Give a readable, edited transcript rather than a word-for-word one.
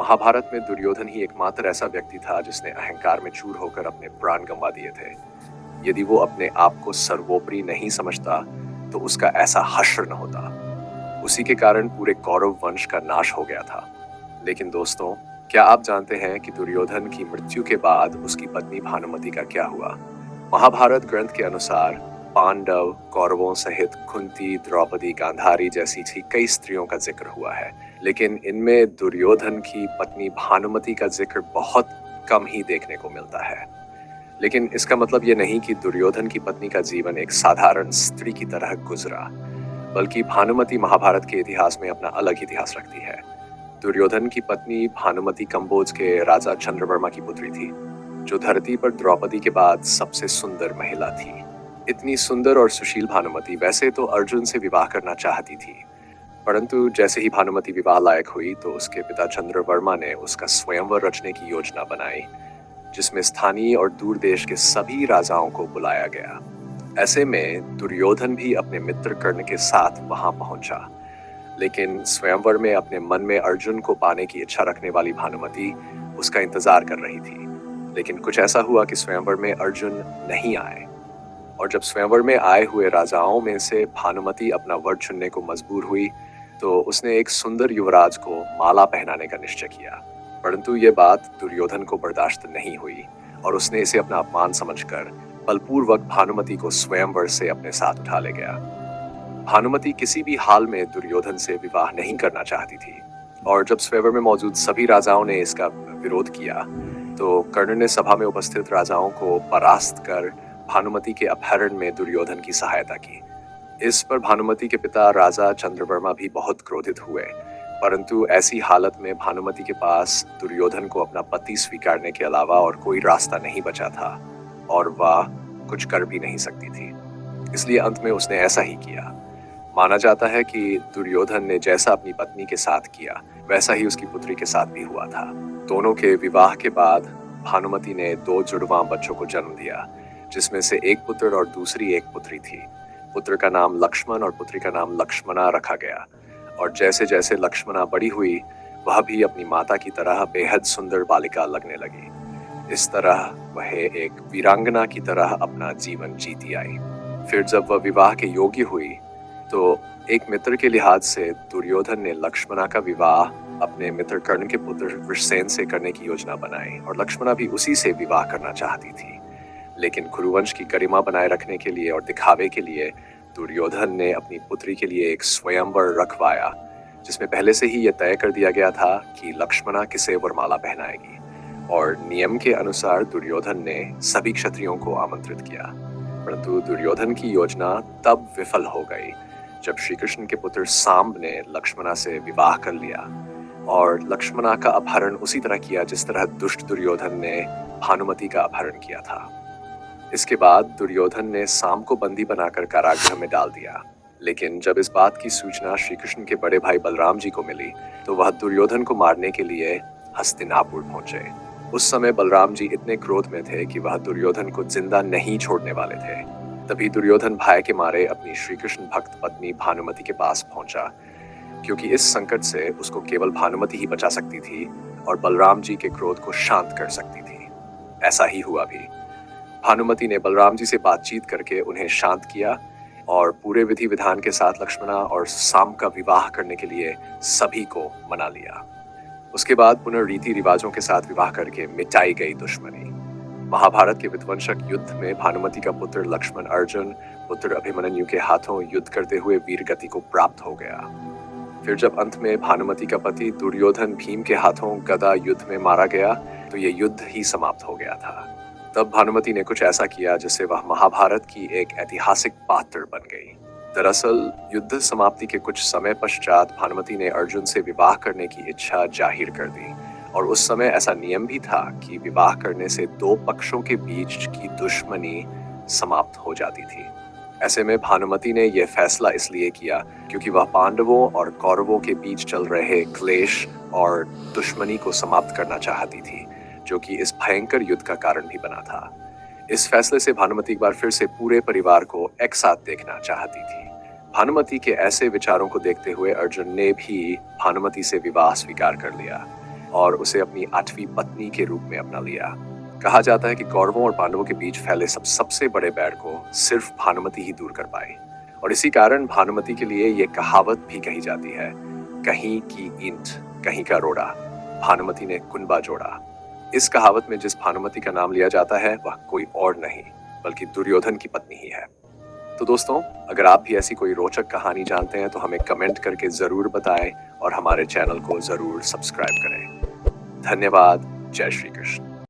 महाभारत में दुर्योधन ही एकमात्र ऐसा व्यक्ति था जिसने अहंकार में चूर होकर अपने प्राण गंवा दिए थे। यदि वो अपने आप को सर्वोपरि नहीं समझता तो उसका ऐसा हश्र न होता। उसी के कारण पूरे कौरव वंश का नाश हो गया था। लेकिन दोस्तों, क्या आप जानते हैं कि दुर्योधन की मृत्यु के बाद उसकी पत्नी भानुमति का क्या हुआ? महाभारत ग्रंथ के अनुसार पांडव, कौरवों सहित कुंती, द्रौपदी, गांधारी जैसी कई स्त्रियों का जिक्र हुआ है, लेकिन इनमें दुर्योधन की पत्नी भानुमति का जिक्र बहुत कम ही देखने को मिलता है। लेकिन इसका मतलब ये नहीं कि दुर्योधन की पत्नी का जीवन एक साधारण स्त्री की तरह गुजरा, बल्कि भानुमति महाभारत के इतिहास में अपना अलग इतिहास रखती है। दुर्योधन की पत्नी भानुमति कंबोज के राजा चंद्रवर्मा की पुत्री थी, जो धरती पर द्रौपदी के बाद सबसे सुंदर महिला थी। इतनी सुंदर और सुशील भानुमति वैसे तो अर्जुन से विवाह करना चाहती थी, परंतु जैसे ही भानुमति विवाह लायक हुई तो उसके पिता चंद्रवर्मा ने उसका स्वयंवर रचने की योजना बनाई, जिसमें स्थानीय और दूर देश के सभी राजाओं को बुलाया गया। ऐसे में दुर्योधन भी अपने मित्र कर्ण के साथ वहां पहुंचा, लेकिन स्वयंवर में अपने मन में अर्जुन को पाने की इच्छा रखने वाली भानुमति उसका इंतजार कर रही थी। लेकिन कुछ ऐसा हुआ कि स्वयंवर में अर्जुन नहीं आए, और जब स्वयंवर में आए हुए राजाओं में से भानुमति अपना वर चुनने को मजबूर हुई तो उसने एक सुंदर युवराज को माला पहनाने का निश्चय किया। परंतु ये बात दुर्योधन को बर्दाश्त नहीं हुई और उसने इसे अपना अपमान समझकर बलपूर्वक भानुमति को स्वयंवर से अपने साथ उठा ले गया। भानुमति किसी भी हाल में दुर्योधन से विवाह नहीं करना चाहती थी, और जब स्वयंवर में मौजूद सभी राजाओं ने इसका विरोध किया तो कर्ण ने सभा में उपस्थित राजाओं को परास्त कर भानुमति के अपहरण में दुर्योधन की सहायता की। इस पर भानुमति के पिता राजा चंद्रवर्मा भी बहुत क्रोधित हुए, परंतु ऐसी हालत में भानुमति के पास दुर्योधन को अपना पति स्वीकारने के अलावा और कोई रास्ता नहीं बचा था, और वह कुछ कर भी नहीं सकती थी। इसलिए अंत में उसने ऐसा ही किया। माना जाता है कि दुर्योधन ने जैसा अपनी पत्नी के साथ किया वैसा ही उसकी पुत्री के साथ भी हुआ था। दोनों के विवाह के बाद भानुमति ने 2 जुड़वां बच्चों को जन्म दिया, जिसमें से एक पुत्र और दूसरी एक पुत्री थी। पुत्र का नाम लक्ष्मण और पुत्री का नाम लक्ष्मणा रखा गया, और जैसे जैसे लक्ष्मणा बड़ी हुई वह भी अपनी माता की तरह बेहद सुंदर बालिका लगने लगी। इस तरह वह एक वीरांगना की तरह अपना जीवन जीती आई। फिर जब वह विवाह के योग्य हुई तो एक मित्र के लिहाज से दुर्योधन ने लक्ष्मणा का विवाह अपने मित्र कर्ण के पुत्र वृषसेन से करने की योजना बनाई, और लक्ष्मणा भी उसी से विवाह करना चाहती थी। लेकिन कुरुवंश की गरिमा बनाए रखने के लिए और दिखावे के लिए दुर्योधन ने अपनी पुत्री के लिए एक स्वयंवर रखवाया, जिसमें पहले से ही यह तय कर दिया गया था कि लक्ष्मणा किसे वरमाला पहनाएगी, और नियम के अनुसार दुर्योधन ने सभी क्षत्रियों को आमंत्रित किया। परंतु दुर्योधन की योजना तब विफल हो गई जब श्री कृष्ण के पुत्र सांब ने लक्ष्मणा से विवाह कर लिया, और लक्ष्मणा का अपहरण उसी तरह किया जिस तरह दुष्ट दुर्योधन ने भानुमति का अपहरण किया था। इसके बाद दुर्योधन ने सांब को बंदी बनाकर कारागृह में डाल दिया। लेकिन जब इस बात की सूचना श्री कृष्ण के बड़े भाई बलराम जी को मिली तो वह दुर्योधन को मारने के लिए हस्तिनापुर पहुंचे। उस समय बलराम जी इतने क्रोध में थे कि वह दुर्योधन को जिंदा नहीं छोड़ने वाले थे। तभी दुर्योधन भय के मारे अपनी श्री कृष्ण भक्त पत्नी भानुमति के पास पहुंचा, क्योंकि इस संकट से उसको केवल भानुमति ही बचा सकती थी और बलराम जी के क्रोध को शांत कर सकती थी। ऐसा ही हुआ भी। भानुमति ने बलराम जी से बातचीत करके उन्हें शांत किया और पूरे विधि विधान के साथ लक्ष्मणा और सांब का विवाह करने के लिए सभी को मना लिया। उसके बाद पुनः रीति रिवाजों के साथ विवाह करके मिटाई गई दुश्मनी। महाभारत के विध्वंसक युद्ध में भानुमति का पुत्र लक्ष्मण अर्जुन पुत्र अभिमन्यु के हाथों युद्ध करते हुए वीरगति को प्राप्त हो गया। फिर जब अंत में भानुमति का पति दुर्योधन भीम के हाथों गदा युद्ध में मारा गया तो ये युद्ध ही समाप्त हो गया था। तब भानुमति ने कुछ ऐसा किया जिससे वह महाभारत की एक ऐतिहासिक पात्र बन गई। दरअसल युद्ध समाप्ति के कुछ समय पश्चात भानुमति ने अर्जुन से विवाह करने की इच्छा जाहिर कर दी, और उस समय ऐसा नियम भी था कि विवाह करने से 2 पक्षों के बीच की दुश्मनी समाप्त हो जाती थी। ऐसे में भानुमति ने यह फैसला इसलिए किया क्योंकि वह पांडवों और कौरवों के बीच चल रहे क्लेश और दुश्मनी को समाप्त करना चाहती थी, जो कि इस भयंकर युद्ध का कारण भी बना था। इस फैसले से भानुमति एक बार फिर से पूरे परिवार को एक साथ देखना चाहती थी। भानुमति के ऐसे विचारों को देखते हुए अर्जुन ने भी भानुमति से विवाह स्वीकार कर लिया। और उसे अपनी 8वीं पत्नी के रूप में अपना लिया। कहा जाता है कि कौरवों और पांडवों के बीच फैले सबसे बड़े बैर को सिर्फ भानुमति ही दूर कर पाई, और इसी कारण भानुमति के लिए ये कहावत भी कही जाती है, कहीं की ईंट कहीं का रोड़ा, भानुमति ने कुनबा जोड़ा। इस कहावत में जिस भानुमति का नाम लिया जाता है वह कोई और नहीं बल्कि दुर्योधन की पत्नी ही है। तो दोस्तों, अगर आप भी ऐसी कोई रोचक कहानी जानते हैं तो हमें कमेंट करके जरूर बताएं और हमारे चैनल को जरूर सब्सक्राइब करें। धन्यवाद। जय श्री कृष्ण।